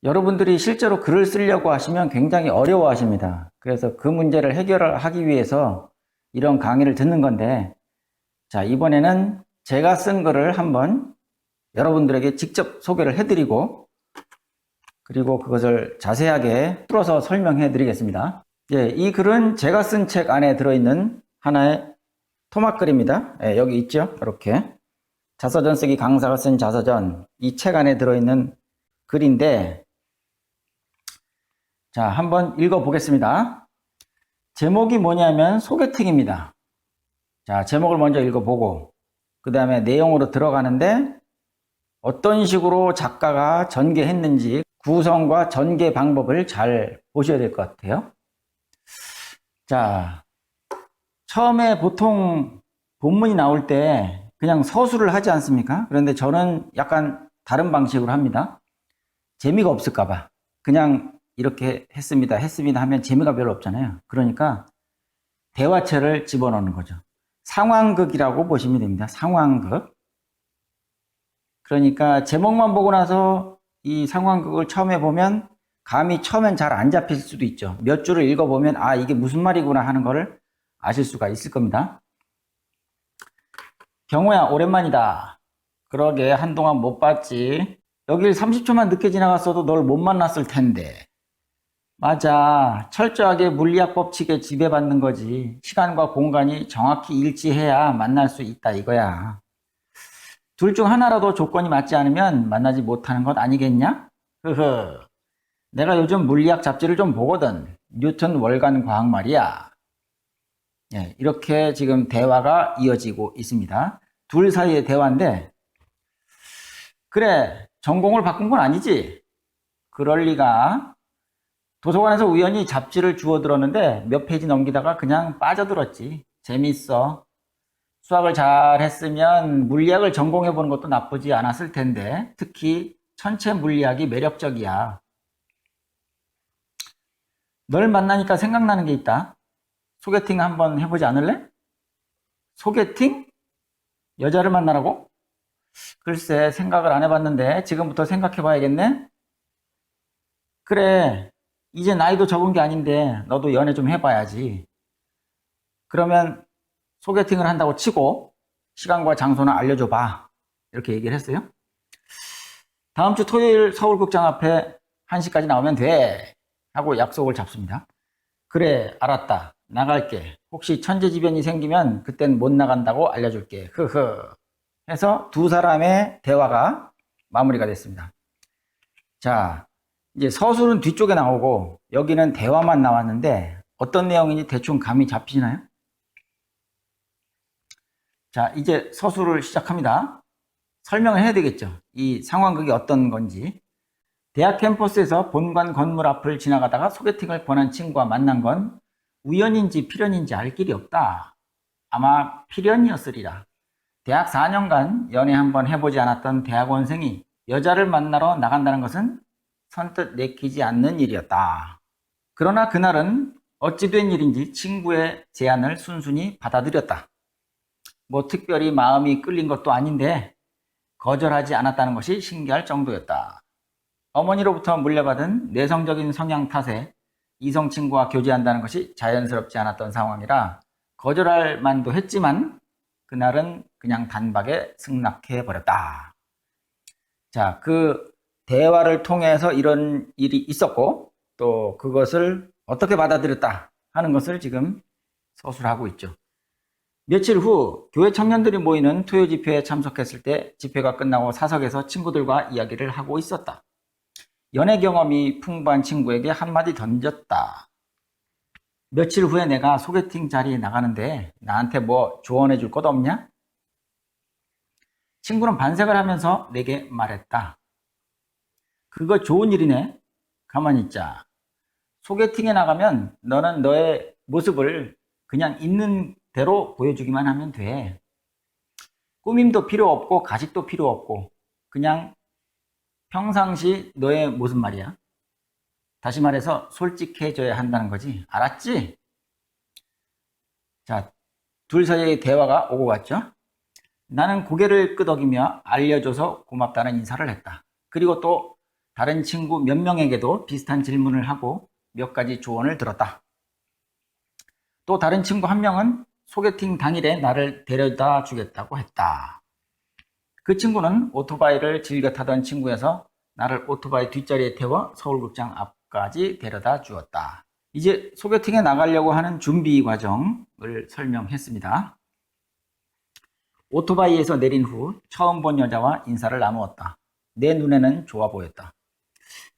여러분들이 실제로 글을 쓰려고 하시면 굉장히 어려워 하십니다. 그래서 그 문제를 해결하기 위해서 이런 강의를 듣는 건데, 자, 이번에는 제가 쓴 글을 한번 여러분들에게 직접 소개를 해드리고, 그리고 그것을 자세하게 풀어서 설명해 드리겠습니다. 예, 이 글은 제가 쓴 책 안에 들어있는 하나의 토막글입니다. 예, 여기 있죠? 이렇게. 자서전 쓰기 강사가 쓴 자서전, 이 책 안에 들어있는 글인데, 자, 한번 읽어보겠습니다. 제목이 뭐냐면 소개팅입니다. 자, 제목을 먼저 읽어보고, 그 다음에 내용으로 들어가는데, 어떤 식으로 작가가 전개했는지 구성과 전개 방법을 잘 보셔야 될 것 같아요. 자, 처음에 보통 본문이 나올 때 그냥 서술을 하지 않습니까? 그런데 저는 약간 다른 방식으로 합니다. 재미가 없을까봐. 그냥 이렇게 했습니다 하면 재미가 별로 없잖아요. 그러니까 대화체를 집어넣는 거죠. 상황극이라고 보시면 됩니다. 상황극. 그러니까 제목만 보고 나서 이 상황극을 처음에 보면 감이 처음엔 잘 안 잡힐 수도 있죠. 몇 줄을 읽어보면 아, 이게 무슨 말이구나 하는 거를 아실 수가 있을 겁니다. 경호야, 오랜만이다. 그러게 한동안 못 봤지. 여길 30초만 늦게 지나갔어도 널 못 만났을 텐데. 맞아. 철저하게 물리학 법칙에 지배받는 거지. 시간과 공간이 정확히 일치해야 만날 수 있다 이거야. 둘 중 하나라도 조건이 맞지 않으면 만나지 못하는 것 아니겠냐? 흐흐. 내가 요즘 물리학 잡지를 좀 보거든. 뉴턴 월간 과학 말이야. 예, 이렇게 지금 대화가 이어지고 있습니다. 둘 사이의 대화인데, 그래, 전공을 바꾼 건 아니지? 그럴 리가. 도서관에서 우연히 잡지를 주워 들었는데 몇 페이지 넘기다가 그냥 빠져들었지. 재밌어. 수학을 잘 했으면 물리학을 전공해보는 것도 나쁘지 않았을 텐데, 특히 천체 물리학이 매력적이야. 널 만나니까 생각나는 게 있다. 소개팅 한번 해보지 않을래? 소개팅? 여자를 만나라고? 글쎄, 생각을 안 해봤는데 지금부터 생각해봐야겠네? 그래, 이제 나이도 적은 게 아닌데 너도 연애 좀 해봐야지. 그러면 소개팅을 한다고 치고 시간과 장소는 알려줘봐. 이렇게 얘기를 했어요. 다음 주 토요일 서울극장 앞에 1시까지 나오면 돼. 하고 약속을 잡습니다. 그래, 알았다. 나갈게. 혹시 천재지변이 생기면 그땐 못 나간다고 알려줄게. 흐흐. 해서 두 사람의 대화가 마무리가 됐습니다. 자, 이제 서술은 뒤쪽에 나오고 여기는 대화만 나왔는데 어떤 내용인지 대충 감이 잡히시나요? 자, 이제 서술을 시작합니다. 설명을 해야 되겠죠. 이 상황극이 어떤 건지. 대학 캠퍼스에서 본관 건물 앞을 지나가다가 소개팅을 권한 친구와 만난 건 우연인지 필연인지 알 길이 없다. 아마 필연이었으리라. 대학 4년간 연애 한번 해보지 않았던 대학원생이 여자를 만나러 나간다는 것은 선뜻 내키지 않는 일이었다. 그러나 그날은 어찌 된 일인지 친구의 제안을 순순히 받아들였다. 뭐 특별히 마음이 끌린 것도 아닌데 거절하지 않았다는 것이 신기할 정도였다. 어머니로부터 물려받은 내성적인 성향 탓에 이성 친구와 교제한다는 것이 자연스럽지 않았던 상황이라 거절할 만도 했지만 그날은 그냥 단박에 승낙해 버렸다. 자, 그 대화를 통해서 이런 일이 있었고 또 그것을 어떻게 받아들였다 하는 것을 지금 서술하고 있죠. 며칠 후 교회 청년들이 모이는 토요 집회에 참석했을 때 집회가 끝나고 사석에서 친구들과 이야기를 하고 있었다. 연애 경험이 풍부한 친구에게 한마디 던졌다. 며칠 후에 내가 소개팅 자리에 나가는데 나한테 뭐 조언해 줄 것 없냐? 친구는 반색을 하면서 내게 말했다. 그거 좋은 일이네. 가만히 있자. 소개팅에 나가면 너는 너의 모습을 그냥 있는 대로 보여주기만 하면 돼. 꾸밈도 필요 없고 가식도 필요 없고 그냥 평상시 너의 모습 말이야. 다시 말해서 솔직해져야 한다는 거지. 알았지? 자, 둘 사이의 대화가 오고 갔죠. 나는 고개를 끄덕이며 알려줘서 고맙다는 인사를 했다. 그리고 또 다른 친구 몇 명에게도 비슷한 질문을 하고 몇 가지 조언을 들었다. 또 다른 친구 한 명은 소개팅 당일에 나를 데려다 주겠다고 했다. 그 친구는 오토바이를 즐겨 타던 친구여서 나를 오토바이 뒷자리에 태워 서울극장 앞까지 데려다 주었다. 이제 소개팅에 나가려고 하는 준비 과정을 설명했습니다. 오토바이에서 내린 후 처음 본 여자와 인사를 나누었다. 내 눈에는 좋아 보였다.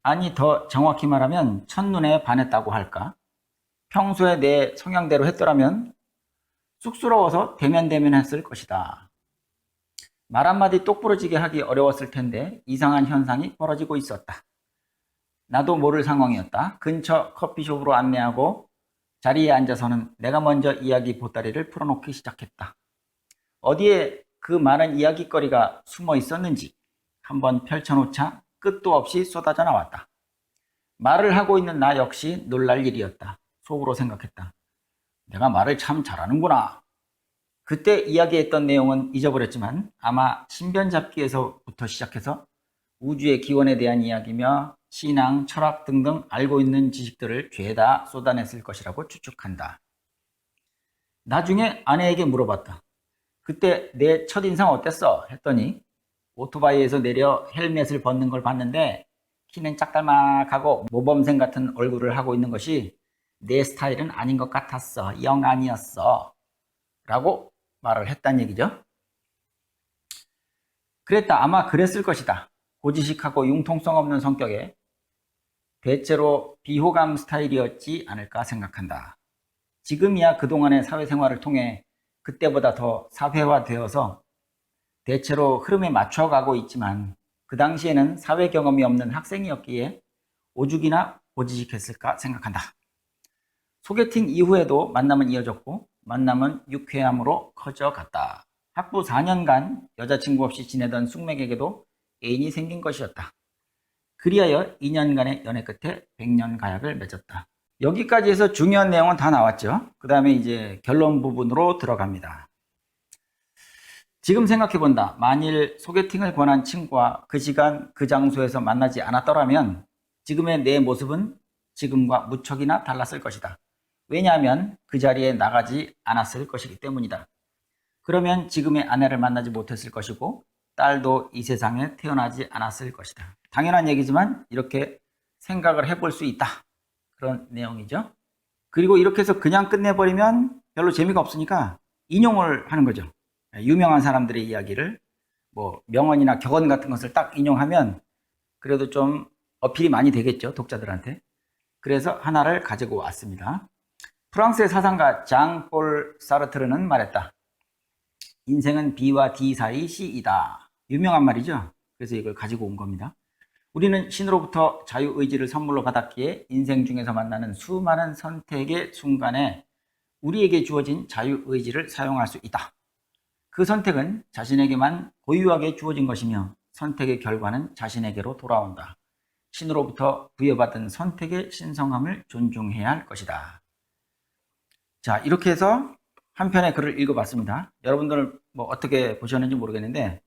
아니, 더 정확히 말하면 첫눈에 반했다고 할까? 평소에 내 성향대로 했더라면 쑥스러워서 대면했을 것이다. 말 한마디 똑부러지게 하기 어려웠을 텐데 이상한 현상이 벌어지고 있었다. 나도 모를 상황이었다. 근처 커피숍으로 안내하고 자리에 앉아서는 내가 먼저 이야기 보따리를 풀어놓기 시작했다. 어디에 그 많은 이야기거리가 숨어 있었는지 한번 펼쳐놓자 끝도 없이 쏟아져 나왔다. 말을 하고 있는 나 역시 놀랄 일이었다. 속으로 생각했다. 내가 말을 참 잘하는구나. 그때 이야기했던 내용은 잊어버렸지만 아마 신변잡기에서부터 시작해서 우주의 기원에 대한 이야기며 신앙, 철학 등등 알고 있는 지식들을 죄다 쏟아냈을 것이라고 추측한다. 나중에 아내에게 물어봤다. 그때 내 첫인상 어땠어? 했더니 오토바이에서 내려 헬멧을 벗는 걸 봤는데 키는 짝달막하고 모범생 같은 얼굴을 하고 있는 것이 내 스타일은 아닌 것 같았어. 영 아니었어. 라고 말을 했단 얘기죠. 그랬다. 아마 그랬을 것이다. 고지식하고 융통성 없는 성격에 대체로 비호감 스타일이었지 않을까 생각한다. 지금이야 그동안의 사회생활을 통해 그때보다 더 사회화되어서 대체로 흐름에 맞춰가고 있지만 그 당시에는 사회 경험이 없는 학생이었기에 오죽이나 고지식했을까 생각한다. 소개팅 이후에도 만남은 이어졌고 만남은 유쾌함으로 커져갔다. 학부 4년간 여자친구 없이 지내던 숙맥에게도 애인이 생긴 것이었다. 그리하여 2년간의 연애 끝에 100년 가약을 맺었다. 여기까지 해서 중요한 내용은 다 나왔죠. 그 다음에 이제 결론 부분으로 들어갑니다. 지금 생각해본다. 만일 소개팅을 권한 친구와 그 시간 그 장소에서 만나지 않았더라면 지금의 내 모습은 지금과 무척이나 달랐을 것이다. 왜냐하면 그 자리에 나가지 않았을 것이기 때문이다. 그러면 지금의 아내를 만나지 못했을 것이고 딸도 이 세상에 태어나지 않았을 것이다. 당연한 얘기지만 이렇게 생각을 해볼 수 있다. 그런 내용이죠. 그리고 이렇게 해서 그냥 끝내버리면 별로 재미가 없으니까 인용을 하는 거죠. 유명한 사람들의 이야기를 뭐 명언이나 격언 같은 것을 딱 인용하면 그래도 좀 어필이 많이 되겠죠. 독자들한테. 그래서 하나를 가지고 왔습니다. 프랑스의 사상가 장폴 사르트르는 말했다. 인생은 B와 D 사이 C이다. 유명한 말이죠. 그래서 이걸 가지고 온 겁니다. 우리는 신으로부터 자유의지를 선물로 받았기에 인생 중에서 만나는 수많은 선택의 순간에 우리에게 주어진 자유의지를 사용할 수 있다. 그 선택은 자신에게만 고유하게 주어진 것이며 선택의 결과는 자신에게로 돌아온다. 신으로부터 부여받은 선택의 신성함을 존중해야 할 것이다. 자, 이렇게 해서 한 편의 글을 읽어봤습니다. 여러분들 뭐 어떻게 보셨는지 모르겠는데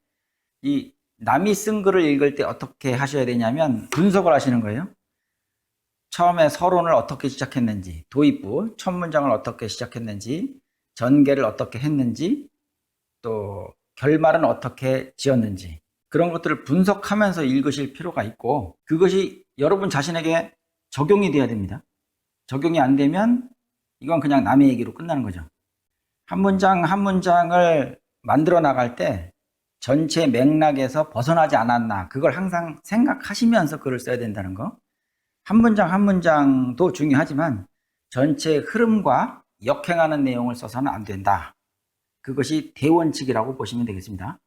이 남이 쓴 글을 읽을 때 어떻게 하셔야 되냐면 분석을 하시는 거예요. 처음에 서론을 어떻게 시작했는지, 도입부, 첫 문장을 어떻게 시작했는지, 전개를 어떻게 했는지, 또 결말은 어떻게 지었는지 그런 것들을 분석하면서 읽으실 필요가 있고 그것이 여러분 자신에게 적용이 돼야 됩니다. 적용이 안 되면 이건 그냥 남의 얘기로 끝나는 거죠. 한 문장 한 문장을 만들어 나갈 때 전체 맥락에서 벗어나지 않았나 그걸 항상 생각하시면서 글을 써야 된다는 거. 한 문장 한 문장도 중요하지만 전체 흐름과 역행하는 내용을 써서는 안 된다. 그것이 대원칙이라고 보시면 되겠습니다.